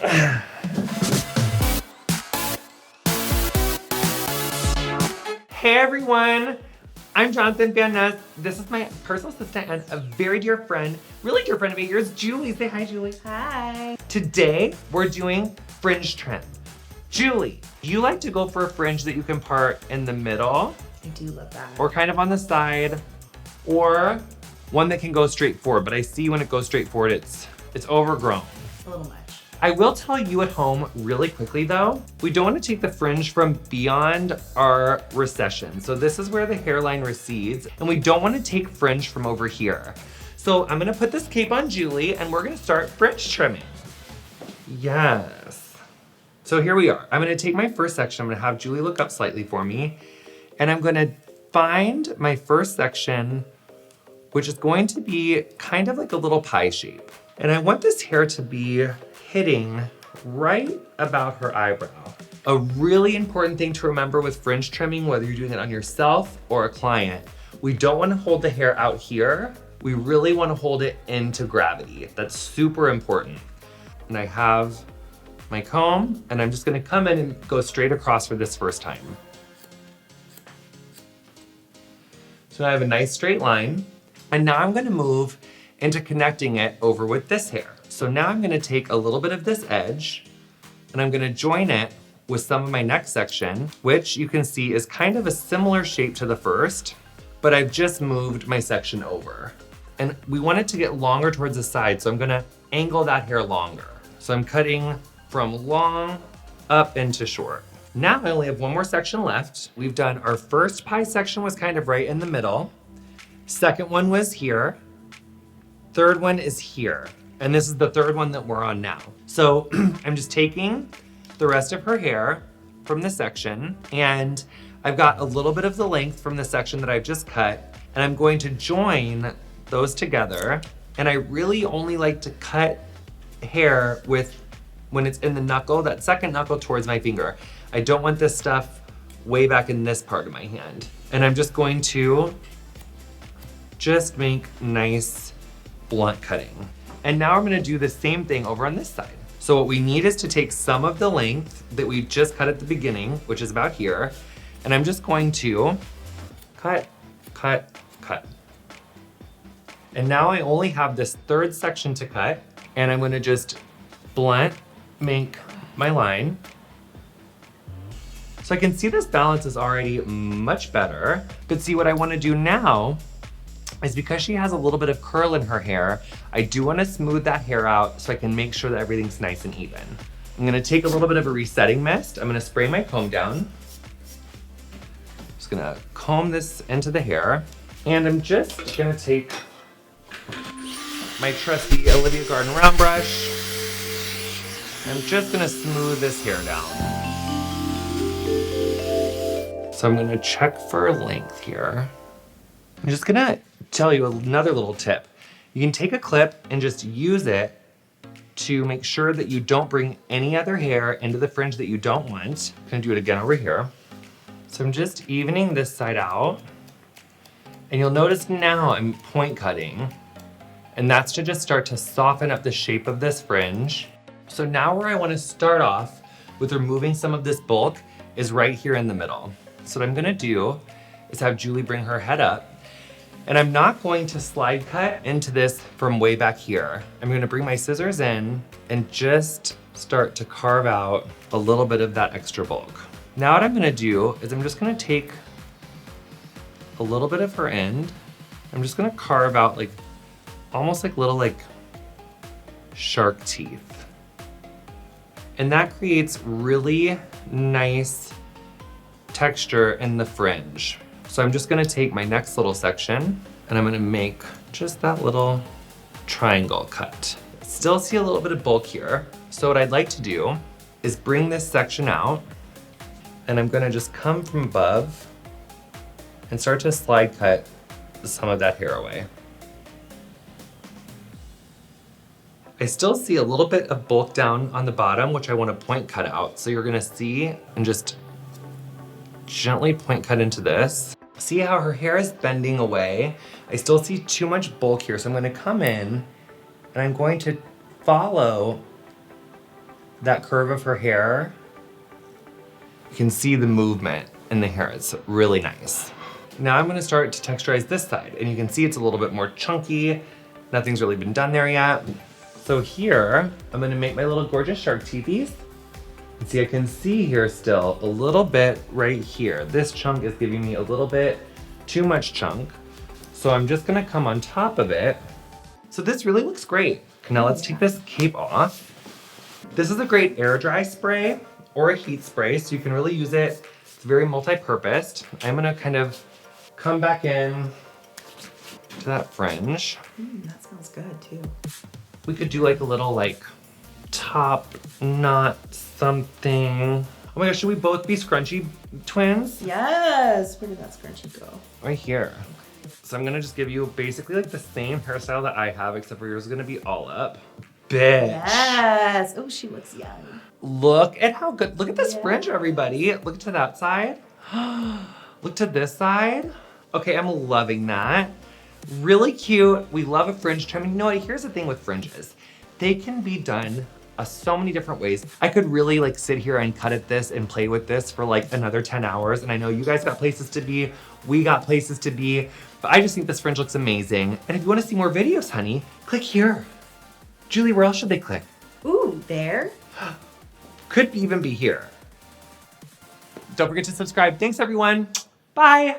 Hey everyone, I'm Jonathan Van Ness. This is my personal assistant and a very dear friend, really dear friend of 8 years, Julie. Say hi, Julie. Hi. Today, we're doing fringe trim. Julie, you like to go for a fringe that you can part in the middle. I do love that. Or kind of on the side, or one that can go straight forward. But I see when it goes straight forward, it's overgrown. A little much. I will tell you at home really quickly though, we don't want to take the fringe from beyond our recession. So this is where the hairline recedes, and we don't want to take fringe from over here. So I'm gonna put this cape on Julie and we're gonna start fringe trimming. Yes. So here we are. I'm gonna take my first section, I'm gonna have Julie look up slightly for me, and I'm gonna find my first section, which is going to be kind of like a little pie shape. And I want this hair to be hitting right about her eyebrow. A really important thing to remember with fringe trimming, whether you're doing it on yourself or a client, we don't want to hold the hair out here. We really want to hold it into gravity. That's super important. And I have my comb, and I'm just going to come in and go straight across for this first time. So I have a nice straight line, and now I'm going to move into connecting it over with this hair. So now I'm gonna take a little bit of this edge and I'm gonna join it with some of my next section, which you can see is kind of a similar shape to the first, but I've just moved my section over. And we want it to get longer towards the side, so I'm gonna angle that hair longer. So I'm cutting from long up into short. Now I only have one more section left. We've done our first pie section was kind of right in the middle. Second one was here. Third one is here. And this is the third one that we're on now. So I'm just taking the rest of her hair from the section, and I've got a little bit of the length from the section that I've just cut, and I'm going to join those together. And I really only like to cut hair when it's in the knuckle, that second knuckle towards my finger. I don't want this stuff way back in this part of my hand. And I'm just going to just make nice blunt cutting. And now I'm gonna do the same thing over on this side. So what we need is to take some of the length that we just cut at the beginning, which is about here, and I'm just going to cut, cut, cut. And now I only have this third section to cut, and I'm gonna just blunt make my line. So I can see this balance is already much better, but see what I wanna do now is because she has a little bit of curl in her hair, I do want to smooth that hair out so I can make sure that everything's nice and even. I'm gonna take a little bit of a resetting mist. I'm gonna spray my comb down. Just gonna comb this into the hair. And I'm just gonna take my trusty Olivia Garden round brush. I'm just gonna smooth this hair down. So I'm gonna check for length here. I'm just gonna tell you another little tip. You can take a clip and just use it to make sure that you don't bring any other hair into the fringe that you don't want. I'm gonna do it again over here. So I'm just evening this side out. And you'll notice now I'm point cutting. And that's to just start to soften up the shape of this fringe. So now where I wanna start off with removing some of this bulk is right here in the middle. So what I'm gonna do is have Julie bring her head up. And I'm not going to slide cut into this from way back here. I'm gonna bring my scissors in and just start to carve out a little bit of that extra bulk. Now what I'm gonna do is I'm just gonna take a little bit of her end. I'm just gonna carve out like, almost like little like shark teeth. And that creates really nice texture in the fringe. So I'm just gonna take my next little section and I'm gonna make just that little triangle cut. Still see a little bit of bulk here. So what I'd like to do is bring this section out, and I'm gonna just come from above and start to slide cut some of that hair away. I still see a little bit of bulk down on the bottom, which I wanna point cut out. So you're gonna see and just gently point cut into this. See how her hair is bending away? I still see too much bulk here, so I'm gonna come in and I'm going to follow that curve of her hair. You can see the movement in the hair. It's really nice. Now I'm gonna start to texturize this side, and you can see it's a little bit more chunky. Nothing's really been done there yet. So here, I'm gonna make my little gorgeous shark teethies. And see, I can see here still a little bit right here. This chunk is giving me a little bit too much chunk. So I'm just gonna come on top of it. So this really looks great. Now let's take this cape off. This is a great air dry spray or a heat spray, so you can really use it. It's very multi-purposed. I'm gonna kind of come back in to that fringe. That smells good too. We could do like a little like top knot something. Oh my gosh, should we both be scrunchy twins? Yes. Where did that scrunchie go? Right here. So I'm gonna just give you basically like the same hairstyle that I have, except for yours is gonna be all up. Bitch. Yes. Oh, she looks young. Look at how good, look at this Yeah. fringe, everybody. Look to that side. Look to this side. Okay, I'm loving that. Really cute. We love a fringe trim. And you know what, here's the thing with fringes. They can be done so many different ways. I could really like sit here and cut at this and play with this for like another 10 hours. And I know you guys got places to be, we got places to be, but I just think this fringe looks amazing. And if you wanna see more videos, honey, click here. Julie, where else should they click? Ooh, there. Could even be here. Don't forget to subscribe. Thanks everyone. Bye.